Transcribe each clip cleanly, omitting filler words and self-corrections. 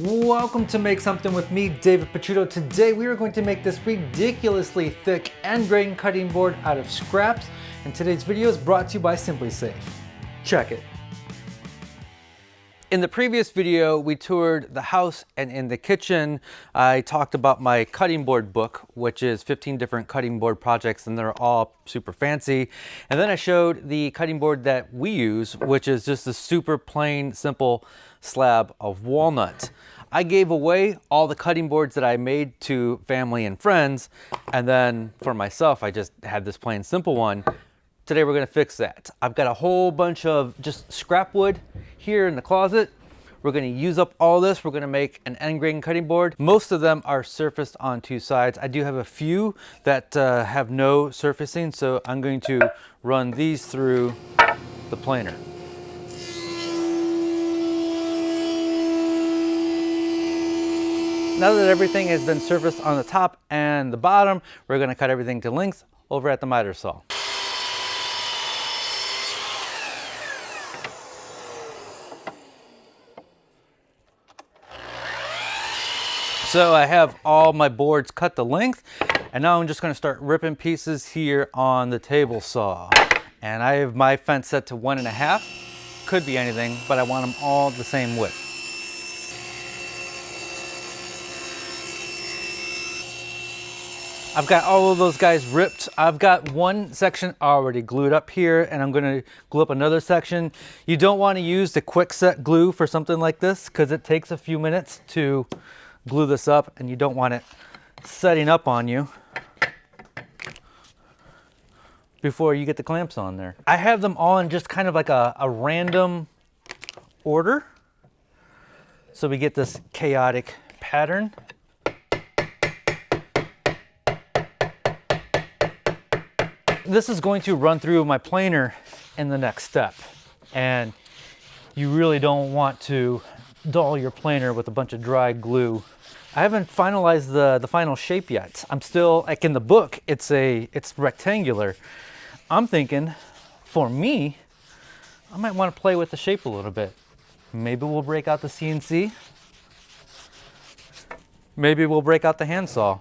Welcome to Make Something with me, David Picciuto. Today we are going to make this ridiculously thick end grain cutting board out of scraps, and today's video is brought to you by Simply Safe. Check it. In the previous video, we toured the house, and in the kitchen, I talked about my cutting board book, which is 15 different cutting board projects, and they're all super fancy. And then I showed the cutting board that we use, which is just a super plain, simple slab of walnut. I gave away all the cutting boards that I made to family and friends, and then for myself, I just had this plain simple one. Today we're gonna fix that. I've got a whole bunch of just scrap wood here in the closet. We're gonna use up all this. We're gonna make an end grain cutting board. Most of them are surfaced on two sides. I do have a few that have no surfacing, so I'm going to run these through the planer. Now that everything has been surfaced on the top and the bottom, we're gonna cut everything to length over at the miter saw. So I have all my boards cut to length, and now I'm just gonna start ripping pieces here on the table saw. And I have my fence set to 1.5. Could be anything, but I want them all the same width. I've got all of those guys ripped. I've got one section already glued up here, and I'm gonna glue up another section. You don't wanna use the quick set glue for something like this, because it takes a few minutes to glue this up, and you don't want it setting up on you before you get the clamps on there. I have them all in just kind of like a random order, so we get this chaotic pattern. This is going to run through my planer in the next step, and you really don't want to dull your planer with a bunch of dry glue. I haven't finalized the final shape yet. I'm still, like in the book, it's rectangular. I'm thinking, for me, I might want to play with the shape a little bit. Maybe we'll break out the CNC. Maybe we'll break out the handsaw.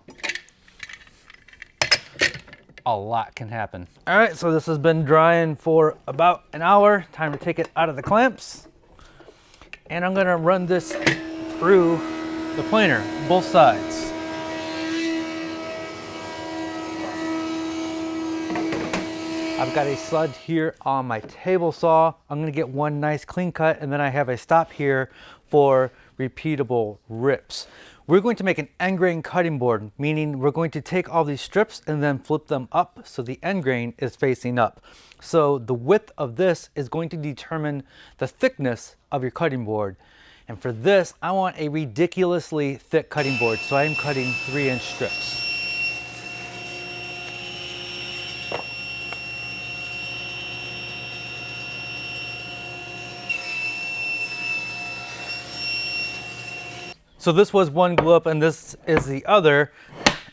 A lot can happen. All right, so this has been drying for about an hour. Time to take it out of the clamps. And I'm gonna run this through the planer, both sides. I've got a sled here on my table saw. I'm gonna get one nice clean cut, and then I have a stop here for repeatable rips. We're going to make an end grain cutting board, meaning we're going to take all these strips and then flip them up so the end grain is facing up. So the width of this is going to determine the thickness of your cutting board. And for this, I want a ridiculously thick cutting board, so I am cutting 3-inch strips. So this was one glue up and this is the other,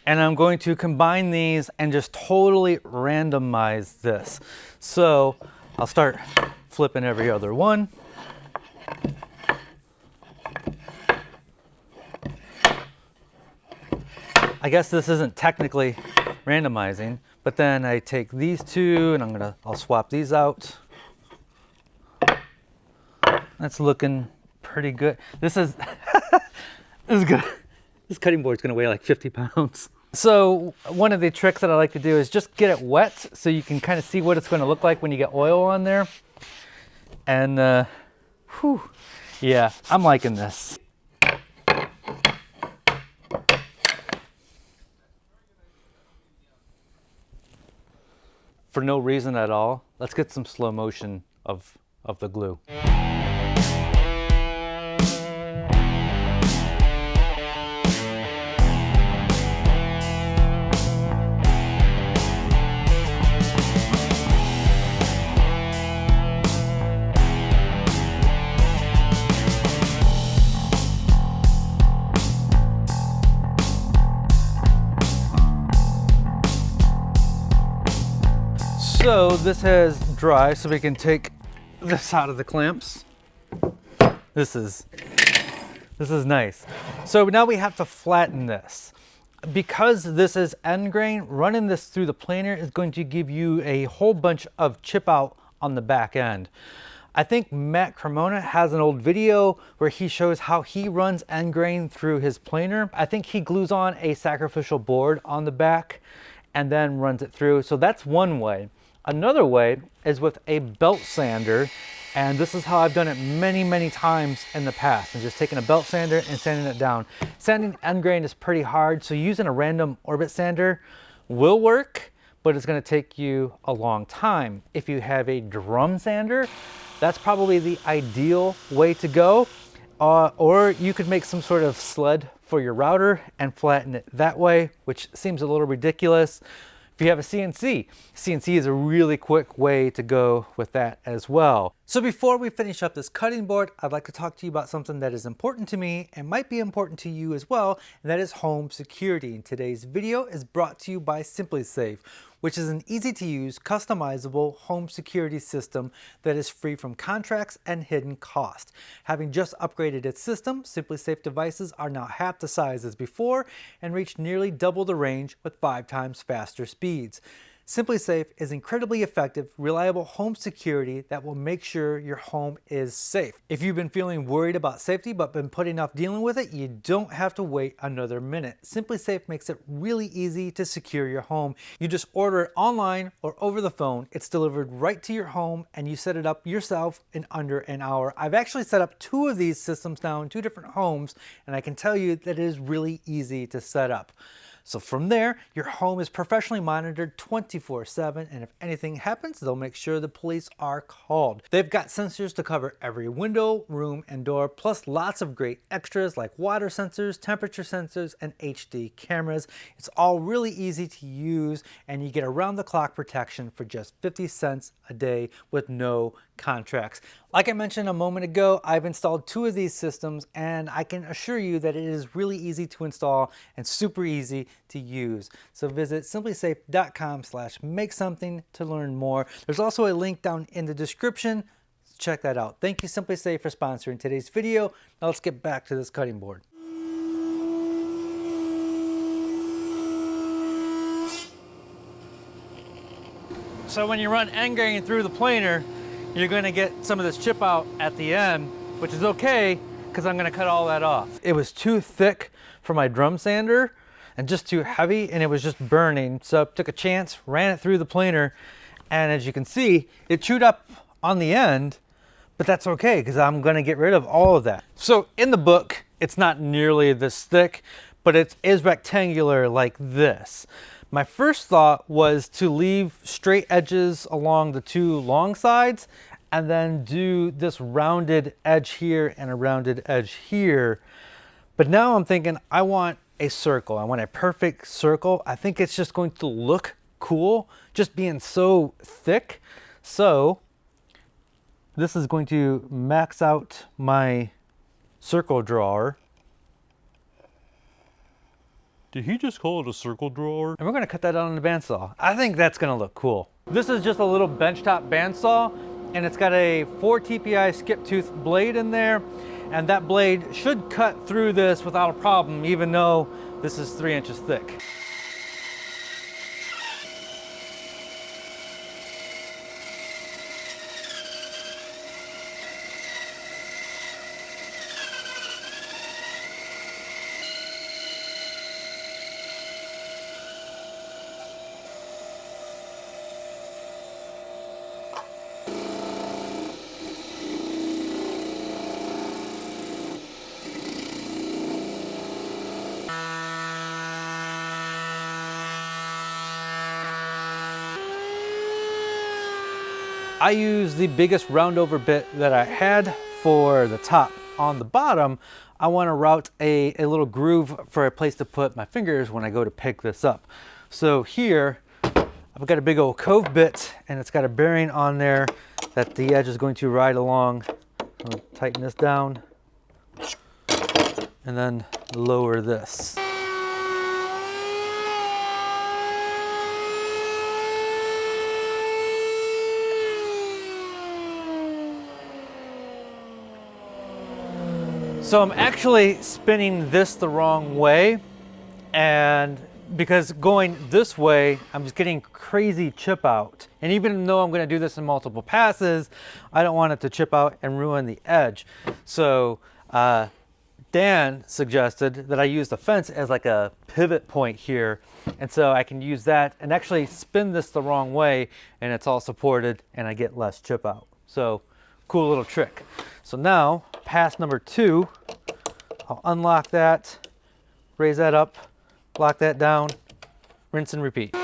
and I'm going to combine these and just totally randomize this. So I'll start flipping every other one. I guess this isn't technically randomizing, but then I take these two and I'll swap these out. That's looking pretty good. This is This is good. This cutting board is going to weigh like 50 pounds. So one of the tricks that I like to do is just get it wet so you can kind of see what it's going to look like when you get oil on there. And yeah, I'm liking this. For no reason at all, let's get some slow motion of the glue. So this has dry, so we can take this out of the clamps. This is This is nice. So now we have to flatten this. Because this is end grain, running this through the planer is going to give you a whole bunch of chip out on the back end. I think Matt Cremona has an old video where he shows how he runs end grain through his planer. I think he glues on a sacrificial board on the back and then runs it through. So that's one way. Another way is with a belt sander, and this is how I've done it many times in the past, and just taking a belt sander and sanding it down. Sanding end grain is pretty hard, so using a random orbit sander will work, but it's going to take you a long time. If you have a drum sander, that's probably the ideal way to go, or you could make some sort of sled for your router and flatten it that way, which seems a little ridiculous. If you have a CNC is a really quick way to go with that as well. So before we finish up this cutting board, I'd like to talk to you about something that is important to me and might be important to you as well, and that is home security. And today's video is brought to you by SimpliSafe, which is an easy to use, customizable home security system that is free from contracts and hidden cost. Having just upgraded its system, SimpliSafe devices are now half the size as before and reach nearly double the range with 5 times faster speeds. SimpliSafe is incredibly effective, reliable home security that will make sure your home is safe. If you've been feeling worried about safety but been putting off dealing with it, you don't have to wait another minute. SimpliSafe makes it really easy to secure your home. You just order it online or over the phone. It's delivered right to your home and you set it up yourself in under an hour. I've actually set up 2 of these systems now in 2 different homes, and I can tell you that it is really easy to set up. So from there, your home is professionally monitored 24/7, and if anything happens, they'll make sure the police are called. They've got sensors to cover every window, room, and door, plus lots of great extras like water sensors, temperature sensors, and HD cameras. It's all really easy to use, and you get around-the-clock protection for just 50 cents a day with no contracts. Like I mentioned a moment ago, I've installed 2 of these systems, and I can assure you that it is really easy to install and super easy to use. So visit simplisafe.com/makesomething to learn more. There's also a link down in the description. Check that out. Thank you, SimpliSafe, for sponsoring today's video. Now let's get back to this cutting board. So when you run end grain through the planer, you're going to get some of this chip out at the end, which is okay because I'm going to cut all that off. It was too thick for my drum sander and just too heavy, and it was just burning. So I took a chance, ran it through the planer, and as you can see, it chewed up on the end, but that's okay because I'm going to get rid of all of that. So in the book, it's not nearly this thick, but it is rectangular like this. My first thought was to leave straight edges along the 2 long sides and then do this rounded edge here and a rounded edge here. But now I'm thinking I want a circle. I want a perfect circle. I think it's just going to look cool just being so thick. So this is going to max out my circle drawer. Did he just call it a circle drawer? And we're gonna cut that out on the bandsaw. I think that's gonna look cool. This is just a little benchtop bandsaw, and it's got a 4 TPI skip tooth blade in there, and that blade should cut through this without a problem, even though this is 3 inches thick. I used the biggest roundover bit that I had for the top. On the bottom, I want to route a little groove for a place to put my fingers when I go to pick this up. So here, I've got a big old cove bit, and it's got a bearing on there that the edge is going to ride along. I'll tighten this down, and then lower this. So I'm actually spinning this the wrong way, and because going this way, I'm just getting crazy chip out. And even though I'm gonna do this in multiple passes, I don't want it to chip out and ruin the edge. So Dan suggested that I use the fence as like a pivot point here. And so I can use that and actually spin this the wrong way, and it's all supported and I get less chip out. So cool little trick. So now pass number 2, I'll unlock that, raise that up, lock that down, rinse and repeat.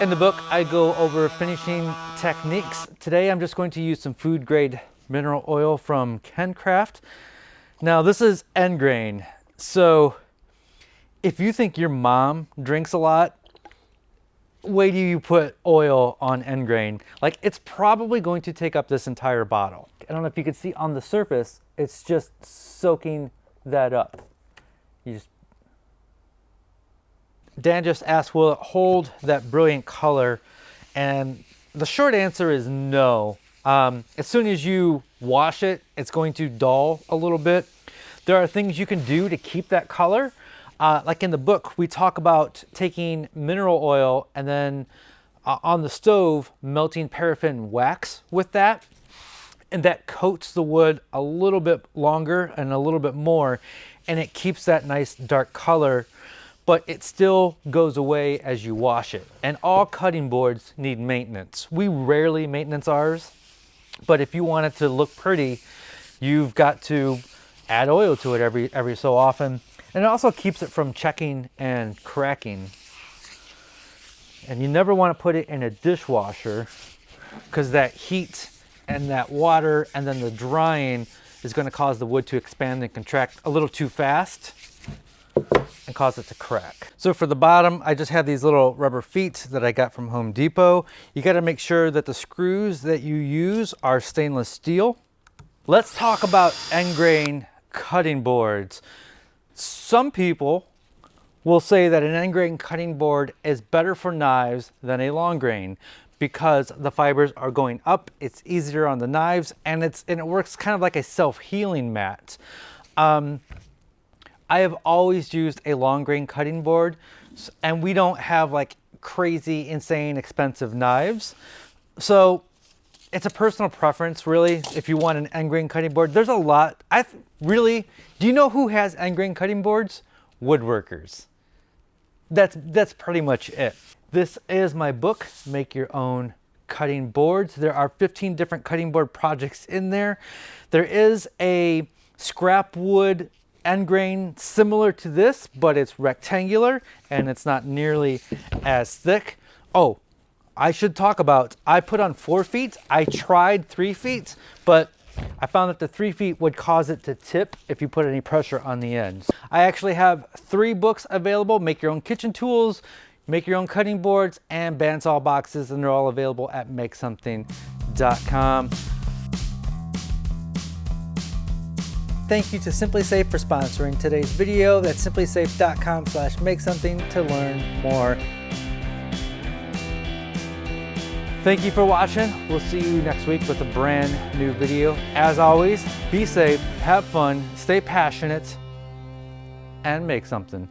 In the book, I go over finishing techniques. Today, I'm just going to use some food grade mineral oil from KenCraft. Now, this is end grain. So if you think your mom drinks a lot, wait till you put oil on end grain. Like, it's probably going to take up this entire bottle. I don't know if you can see on the surface, it's just soaking that up. Dan just asked, will it hold that brilliant color? And the short answer is no. As soon as you wash it, it's going to dull a little bit. There are things you can do to keep that color. Like in the book, we talk about taking mineral oil and then on the stove, melting paraffin wax with that. And that coats the wood a little bit longer and a little bit more, and it keeps that nice dark color, but it still goes away as you wash it. And all cutting boards need maintenance. We rarely maintenance ours, but if you want it to look pretty, you've got to add oil to it every so often. And it also keeps it from checking and cracking. And you never want to put it in a dishwasher, because that heat and that water and then the drying is going to cause the wood to expand and contract a little too fast and cause it to crack. So for the bottom, I just have these little rubber feet that I got from Home Depot. You got to make sure that the screws that you use are stainless steel. Let's talk about end grain cutting boards. Some people will say that an end grain cutting board is better for knives than a long grain, because the fibers are going up, it's easier on the knives, and it works kind of like a self-healing mat. I have always used a long grain cutting board, and we don't have like crazy, insane, expensive knives. So it's a personal preference, really, if you want an end grain cutting board. There's a lot. Do you know who has end grain cutting boards? Woodworkers. That's pretty much it. This is my book, Make Your Own Cutting Boards. There are 15 different cutting board projects in there. There is a scrap wood end grain similar to this, but it's rectangular and it's not nearly as thick. Oh, I should talk about, I put on 4 feet. I tried 3 feet, but I found that the 3 feet would cause it to tip if you put any pressure on the ends. I actually have 3 books available: Make Your Own Kitchen Tools, Make Your Own Cutting Boards, and bandsaw boxes, and they're all available at makesomething.com. Thank you to SimpliSafe for sponsoring today's video. That's simplysafe.com/makesomething to learn more. Thank you for watching. We'll see you next week with a brand new video. As always, be safe, have fun, stay passionate, and make something.